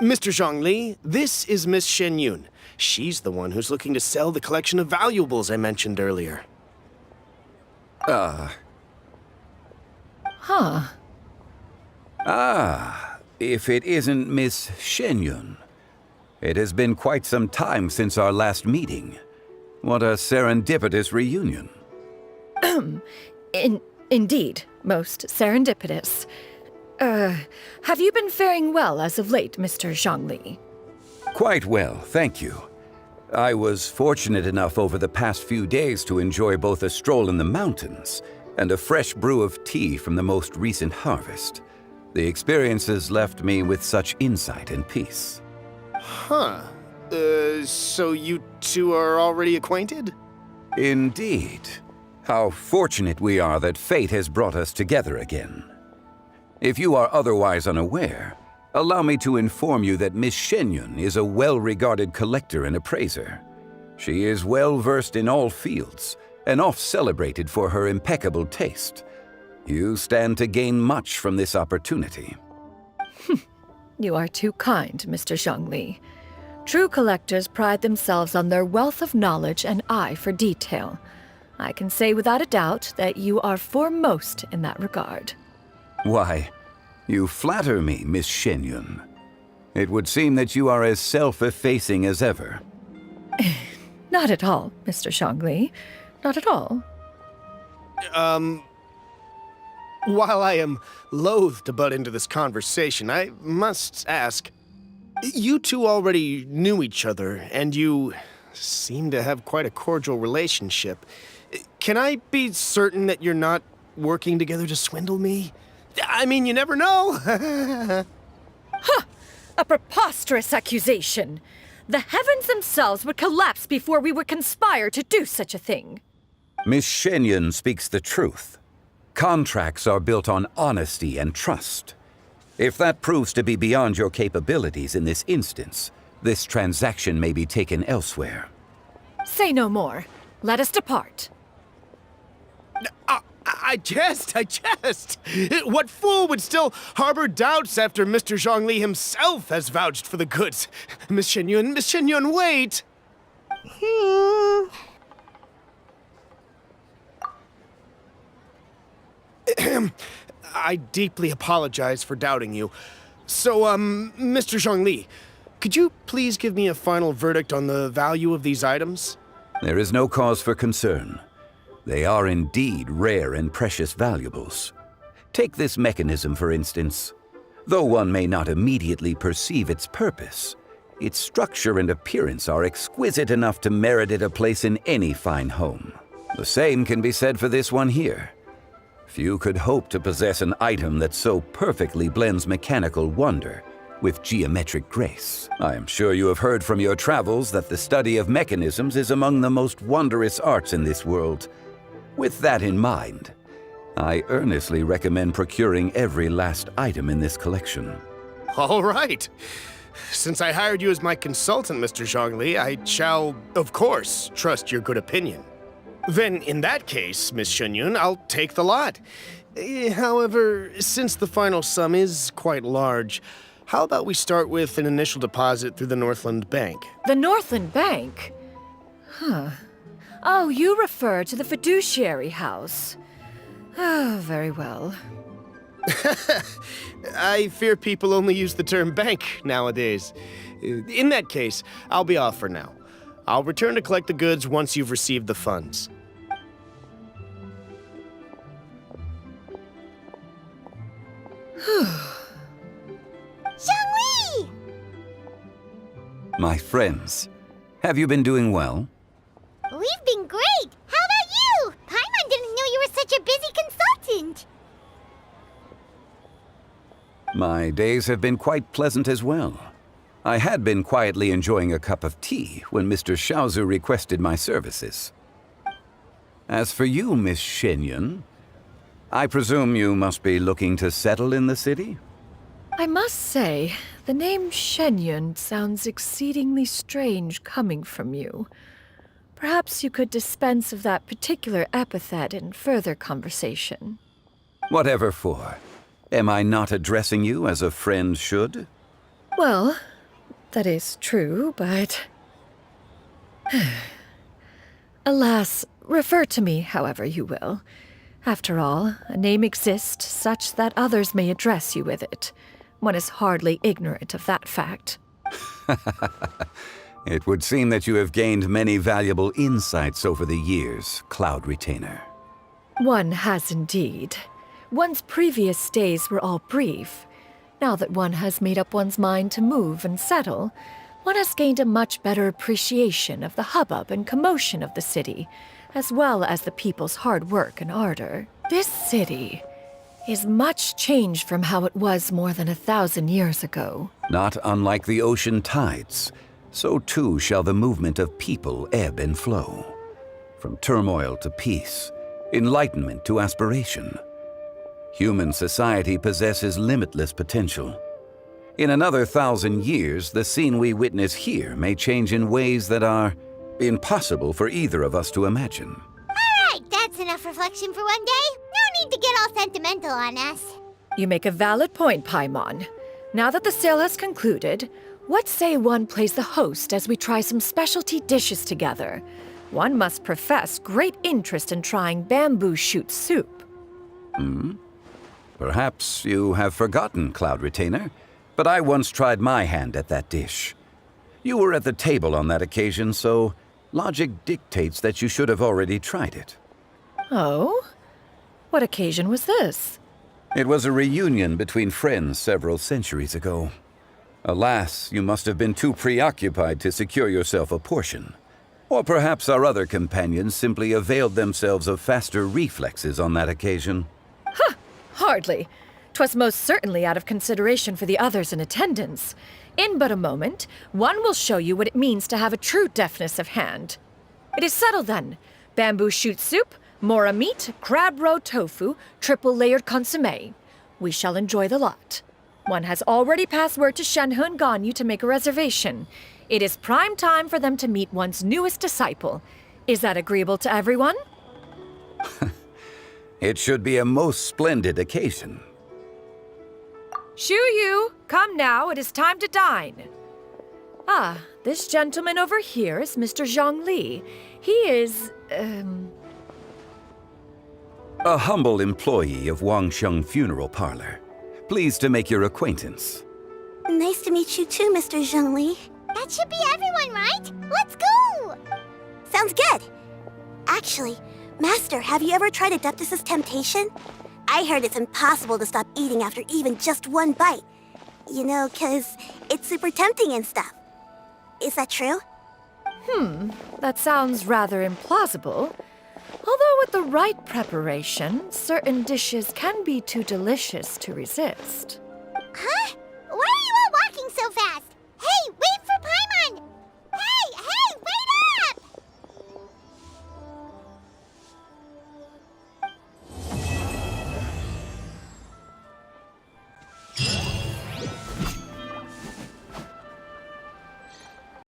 Mr. Zhongli, this is Miss Shen Yun. She's the one who's looking to sell the collection of valuables I mentioned earlier. Huh. If it isn't Miss Shenyun. It has been quite some time since our last meeting. What a serendipitous reunion. Indeed, most serendipitous. Have you been faring well as of late, Mr. Zhongli? Quite well, thank you. I was fortunate enough over the past few days to enjoy both a stroll in the mountains and a fresh brew of tea from the most recent harvest. The experiences left me with such insight and peace. Huh. So you two are already acquainted? Indeed. How fortunate we are that fate has brought us together again. If you are otherwise unaware, allow me to inform you that Miss Shenyun is a well-regarded collector and appraiser. She is well-versed in all fields and oft-celebrated for her impeccable taste. You stand to gain much from this opportunity. You are too kind, Mr. Zhongli. True collectors pride themselves on their wealth of knowledge and eye for detail. I can say without a doubt that you are foremost in that regard. Why, you flatter me, Miss Shenyun. It would seem that you are as self-effacing as ever. Not at all, Mr. Zhongli. Not at all. While I am loath to butt into this conversation, I must ask, you two already knew each other, and you seem to have quite a cordial relationship. Can I be certain that you're not working together to swindle me? I mean, you never know. Ha! A preposterous accusation. The heavens themselves would collapse before we would conspire to do such a thing. Miss Shenyun speaks the truth. Contracts are built on honesty and trust. If that proves to be beyond your capabilities in this instance, this transaction may be taken elsewhere. Say no more. Let us depart. I jest. What fool would still harbor doubts after Mr. Zhongli himself has vouched for the goods? Miss Shenyun, wait! I deeply apologize for doubting you. So, Mr. Zhongli, could you please give me a final verdict on the value of these items? There is no cause for concern. They are indeed rare and precious valuables. Take this mechanism, for instance. Though one may not immediately perceive its purpose, its structure and appearance are exquisite enough to merit it a place in any fine home. The same can be said for this one here. Few could hope to possess an item that so perfectly blends mechanical wonder with geometric grace. I am sure you have heard from your travels that the study of mechanisms is among the most wondrous arts in this world. With that in mind, I earnestly recommend procuring every last item in this collection. All right. Since I hired you as my consultant, Mr. Zhongli, I shall, of course, trust your good opinion. Then, in that case, Miss Shenyun, I'll take the lot. However, since the final sum is quite large, how about we start with an initial deposit through the Northland Bank? The Northland Bank? Huh. Oh, you refer to the fiduciary house. Oh, very well. I fear people only use the term bank nowadays. In that case, I'll be off for now. I'll return to collect the goods once you've received the funds. Zhongli! My friends, have you been doing well? We've been great! How about you? Paimon didn't know you were such a busy consultant! My days have been quite pleasant as well. I had been quietly enjoying a cup of tea when Mr. Xiaozu requested my services. As for you, Miss Shenyun, I presume you must be looking to settle in the city? I must say, the name Shenyun sounds exceedingly strange coming from you. Perhaps you could dispense of that particular epithet in further conversation. Whatever for. Am I not addressing you as a friend should? Well, That is true, but... Alas, refer to me however you will. After all, a name exists such that others may address you with it. One is hardly ignorant of that fact. It would seem that you have gained many valuable insights over the years, Cloud Retainer. One has indeed. One's previous days were all brief. Now that one has made up one's mind to move and settle, one has gained a much better appreciation of the hubbub and commotion of the city, as well as the people's hard work and ardor. This city is much changed from how it was more than 1,000 years ago. Not unlike the ocean tides, so too shall the movement of people ebb and flow. From turmoil to peace, enlightenment to aspiration. Human society possesses limitless potential. In another 1,000 years, the scene we witness here may change in ways that are impossible for either of us to imagine. Alright, that's enough reflection for one day. No need to get all sentimental on us. You make a valid point, Paimon. Now that the sale has concluded, what say one plays the host as we try some specialty dishes together? One must profess great interest in trying bamboo shoot soup. Perhaps you have forgotten, Cloud Retainer, but I once tried my hand at that dish. You were at the table on that occasion, so logic dictates that you should have already tried it. Oh? What occasion was this? It was a reunion between friends several centuries ago. Alas, you must have been too preoccupied to secure yourself a portion. Or perhaps our other companions simply availed themselves of faster reflexes on that occasion. Hardly. 'Twas most certainly out of consideration for the others in attendance. In but a moment, one will show you what it means to have a true deftness of hand. It is settled then. Bamboo shoot soup, mora meat, crab roe tofu, triple-layered consommé. We shall enjoy the lot. One has already passed word to Shenhe and Ganyu to make a reservation. It is prime time for them to meet one's newest disciple. Is that agreeable to everyone? It should be a most splendid occasion. Shu Yu, come now, it is time to dine. Ah, this gentleman over here is Mr. Zhongli. He is, A humble employee of Wangsheng Funeral Parlor. Pleased to make your acquaintance. Nice to meet you too, Mr. Zhongli. That should be everyone, right? Let's go! Sounds good. Actually, Master, have you ever tried Adeptus' temptation? I heard it's impossible to stop eating after even just one bite. You know, 'cause it's super tempting and stuff. Is that true? that sounds rather implausible. Although with the right preparation, certain dishes can be too delicious to resist.